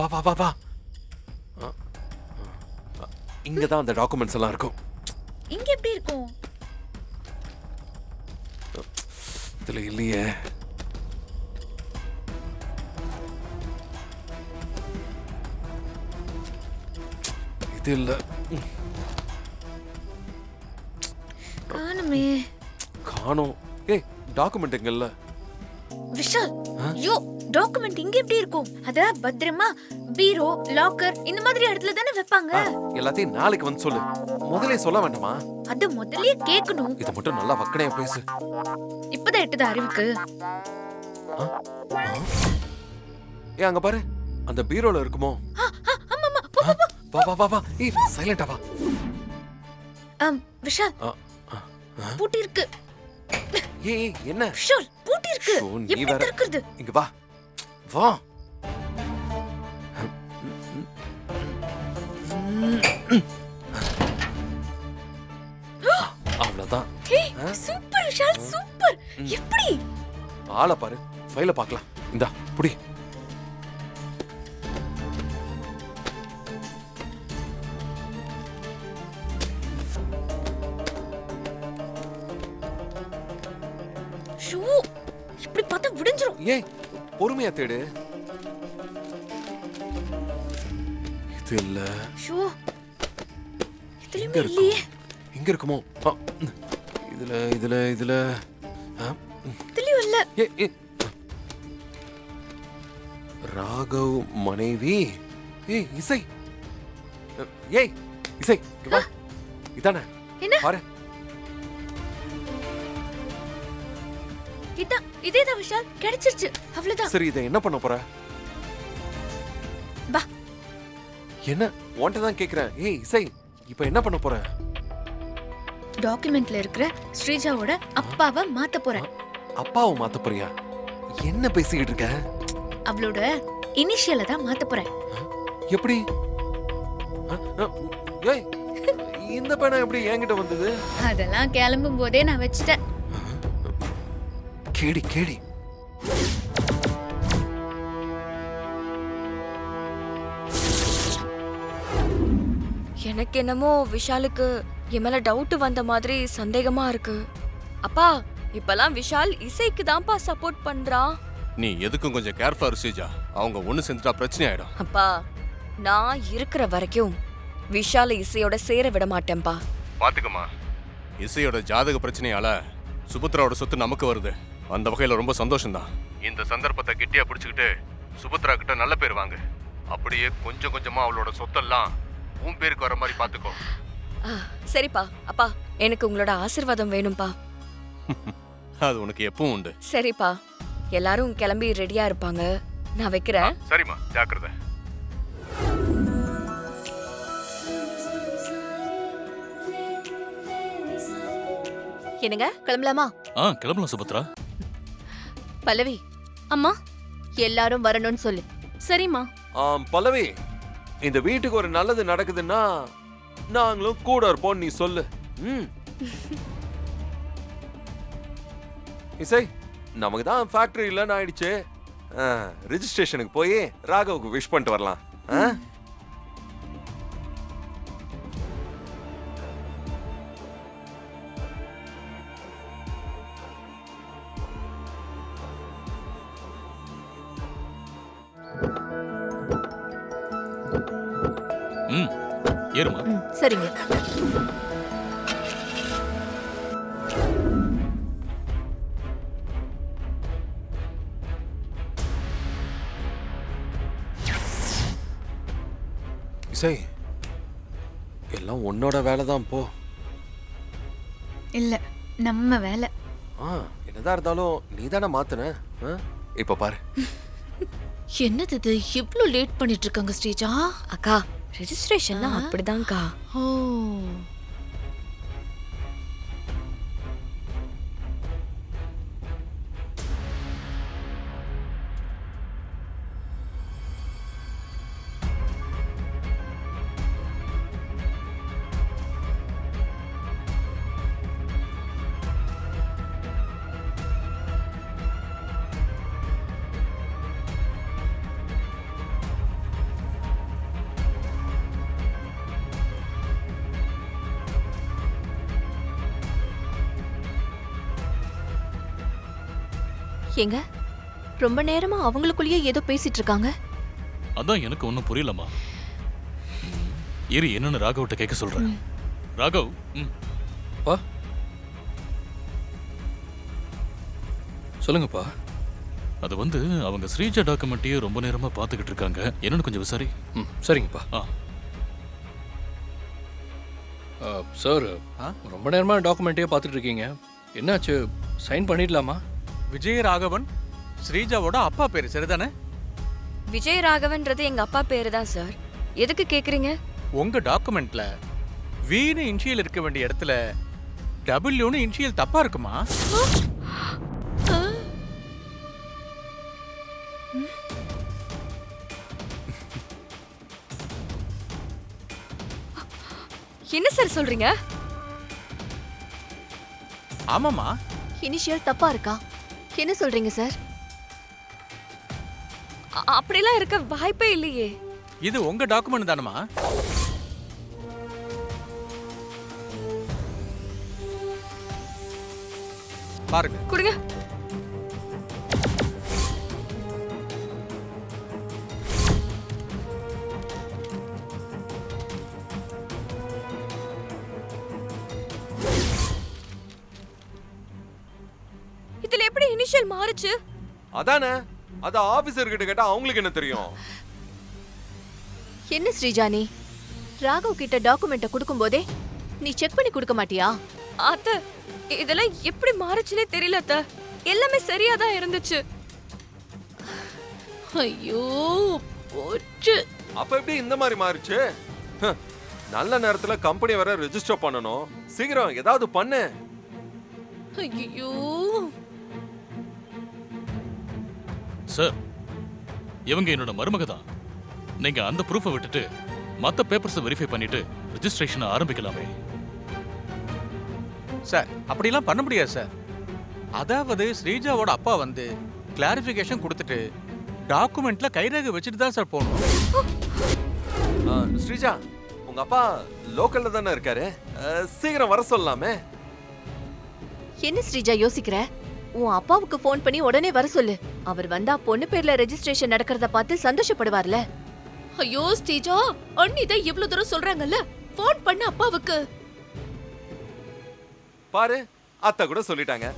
வா வா வா வா. இங்க தான் அந்த டாக்குமெண்ட்ஸ் எல்லாம் இருக்கும். இங்க எப்படி இருக்கும்? இதுல இல்லையே. இது இல்ல. காணுமே. காணோம். ஏய் டாக்குமெண்ட் எங்கல்ல? விஷால், யோ டாக்குமெண்ட் இங்க எப்படி இருக்கும்? அத பத்திரமா பீரோ, லாக்கர் இந்த மாதிரி இடத்துல தானே வைப்பாங்க. எல்லாத்தையும் நாளைக்கு வந்து சொல்லு. முதல்ல சொல்ல வேண்டாமா? அது முதல்லயே கேட்கணும். இத மட்டும் நல்லா வக்கணையா பேசு. இப்பதான் எட்டுது அறிவுக்கு. ஏய் அங்க பாரு. அந்த பீரோல இருக்குமோ? ஆமாமா. வா வா வா வா. ஏய் சைலண்டா வா. விஷால், பூட்டி இருக்கு. ஏய் என்ன? விஷால், பூட்டி இருக்கு. நீ எப்படி வேற. திறக்கிறது? இங்க வா. வா. அவ்வளவுதான். Super Vishal, super. எப்படி? ஆளை பாரு. ஃபைல பார்க்கலாம். இந்தா புடி. ஷூ, இப்படி பார்த்தா விடிஞ்சிரும். ஏய் பொறுமையா தேடு. இது இல்ல. ஷூ, இதுலயுமே இல்லையே. இங்க இருக்குமோ? இதுல இதுல இதுல இதுலயும் இல்ல. ராகவ் மனைவி. ஏய் இசை. ஏய் இசை இங்க வா. இதானே? என்ன? பாரு. இதேதான் விஷால், கிடைச்சிருச்சு. அவ்வளவுதான். சரி இதை என்ன பண்ண போற? வா. என்ன உன்கிட்ட தான் கேக்குறேன். ஏய் இசை இப்போ என்ன பண்ண போற? டாக்குமெண்ட்ல இருக்கிற ஸ்ரீஜாவோட அப்பாவை மாத்த போறேன். அப்பாவை மாத்த போறியா? என்ன பேசிக்கிட்டு இருக்க? அவளோட இனிஷியலை தான் மாத்த போறேன். எப்படி? ஏய் இந்த பணம் எப்படி என்கிட்ட வந்தது? அதெல்லாம் கிளம்பும் போதே நான் வச்சிட்டேன். கேடி கேடி. எனக்கு என்னமோ விஷாலுக்கு என் மேல டவுட் வந்த மாதிரி சந்தேகமா இருக்கு. அப்பா, இப்பலாம் விஷால் இசைக்கு தான்ப்பா சப்போர்ட் பண்றான். நீ எதுக்கும் கொஞ்சம் கேர்ஃபுல்லா இரு ஸ்ரீஜா. அவங்க ஒண்ணு செஞ்சுட்டா பிரச்சனை ஆயிடும். அப்பா, நான் இருக்கிற வரைக்கும் விஷால இசையோட சேர விட மாட்டேன்பா. பாத்துக்கம்மா, இசையோட ஜாதக பிரச்சனையால சுபத்ராவோட சொத்து நமக்கு வருது. அந்த வகையில ரொம்ப சந்தோஷம்தான். இந்த சந்தர்ப்பத்தை கெட்டியா பிடிச்சுக்கிட்டு சுபத்ரா கிட்ட நல்ல பேர் வாங்க. அப்படியே கொஞ்சம் கொஞ்சமா அவளோட சொத்தெல்லாம் உன் பேருக்கு வர மாதிரி பாத்துக்கோ. சரிப்பா. அப்பா, எனக்கு உங்களோட ஆசீர்வாதம் வேணும்பா. அது உனக்கு எப்பவும் உண்டு. சரிப்பா, எல்லாரும் கிளம்பி ரெடியா இருப்பாங்க. நான் வைக்கிறேன். சரிம்மா, ஜாக்கிரதை. என்னங்க, கிளம்பலாமா? கிளம்பலாம் சுபத்ரா. பல்லவி, அம்மா எல்லாரும் வரணும்னு சொல்லு. சரிம்மா. பல்லவி, இந்த வீட்டுக்கு ஒரு நல்லது நடக்குதுன்னா நாங்களும் கூட இருப்போம். நீ சொல்லு. இசை, நமக்கு தான் ஃபேக்டரி இல்லைன்னு ஆயிடுச்சு. ரிஜிஸ்ட்ரேஷனுக்கு போய் ராகவுக்கு விஷ் பண்ணிட்டு வரலாம். ஏறுமா. சரிங்க. இசை, எல்லாம் உன்னோட வேலை தான். போ. இல்ல, நம்ம வேலை. என்னதான் இருந்தாலும் நீ தானே மாத்துன. இப்ப பாரு. என்னது இது, இவ்ளோ லேட் பண்ணிட்டு இருக்காங்க ஸ்ரீஜா? அக்கா, ரெஜிஸ்ட்ரேஷன்லாம் அப்படிதான்க்கா. ஓ, ஏங்க ரொம்ப நேரமா அவங்களுக்குள்ளேயே ஏதோ பேசிட்டு இருக்காங்க. அதான் எனக்கு ஒன்றும் புரியலம்மா. இரு, என்னன்னு ராகவ்கிட்ட கேட்க சொல்றேன். ராகவ். அப்பா சொல்லுங்கப்பா. அது வந்து அவங்க ஸ்ரீஜா டாக்குமெண்ட்டையே ரொம்ப நேரமா பார்த்துக்கிட்டு இருக்காங்க. என்னன்னு கொஞ்சம் விசாரி. சரிங்கப்பா. ஆ சார், ரொம்ப நேரமா டாக்குமெண்ட்டே பார்த்துட்டு இருக்கீங்க. என்னாச்சு? சைன் பண்ணிடலாமா? விஜயராகவன் ஸ்ரீஜாவோட அப்பா பேரு சரிதானே? விஜய் ராகவன்றது எங்க அப்பா பேரு தான் சார். எதுக்கு கேக்குறீங்க? உங்க டாக்குமெண்ட்ல வீணு இன்ஷியல் இருக்க வேண்டிய இடத்துல டபிள்யூன்னு இன்ஷியல் தப்பா இருக்குமா? என்ன சார் சொல்றீங்க? ஆமாமா. இனிஷியல் தப்பா இருக்கா? என்ன சொல்றீங்க சார்? அப்படிலாம் இருக்க வாய்ப்பே இல்லையே. இது உங்க டாக்குமெண்ட் தானமா? பாருங்க. கொடுங்க. இதுல எப்படி இனிஷியல் மாறுச்சு? அதானே, அது ஆபீசர் கிட்ட கேட்டா அவங்களுக்கு என்ன தெரியும்? என்ன ஸ்ரீஜானி, ராகவ் கிட்ட டாக்குமெண்ட்டை கொடுக்கும்போதே நீ செக் பண்ணி கொடுக்க மாட்டியா? அத்தை, இதெல்லாம் எப்படி மாறுச்சுனே தெரியல அத்தை. எல்லாமே சரியா தான் இருந்துச்சு. ஐயோ போச்சு. அப்ப எப்படி இந்த மாதிரி மாறிச்சு? நல்ல நேரத்துல கம்பெனி வர ரெஜிஸ்டர் பண்ணணும். சீக்கிரம் ஏதாவது பண்ணு. ஐயோ. சார், இவங்க என்னோட மருமக தான். நீங்க அந்த ப்ரூஃபை விட்டுட்டு மத்த பேப்பர்ஸை வெரிஃபை பண்ணிட்டு ரெஜிஸ்ட்ரேஷனை ஆரம்பிக்கலாமே. சார், அப்படிலாம் பண்ண முடியாது சார். அதாவது ஸ்ரீஜாவோட அப்பா வந்து கிளாரிஃபிகேஷன் கொடுத்துட்டு டாக்குமெண்ட்ல கைரேகை வச்சுட்டு தான் சார் போகணும். ஸ்ரீஜா, உங்க அப்பா லோக்கல்ல தானே இருக்காரு. சீக்கிரம் வர சொல்லலாமே. என்ன ஸ்ரீஜா யோசிக்கிற? உன் அப்பாவுக்கு ஃபோன் பண்ணி உடனே வர சொல்லு. அவர் வந்தா பொண்ணு பேர்ல ரெஜிஸ்ட்ரேஷன் நடக்கிறத பார்த்து சந்தோஷப்படுவார்ல. ஐயோ ஸ்ரீஜா, அண்ணி தான் இவ்ளோ தூரம் சொல்றாங்கல்ல, ஃபோன் பண்ண அப்பாவுக்கு. பாரு, அத்தை கூட சொல்லிட்டாங்க.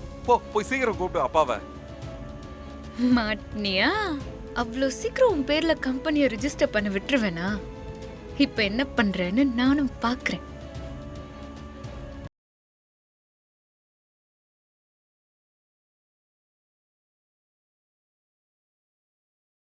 போய் சீக்கிரம் கூப்பிடு அப்பாவை. மாட்னியா? அவ்வளோ சீக்கிரம் உன் பேர்ல கம்பெனியை ரிஜிஸ்டர் பண்ண விட்டுருவேனா? இப்ப என்ன பண்றேன்னு நானும் பாக்குறேன்.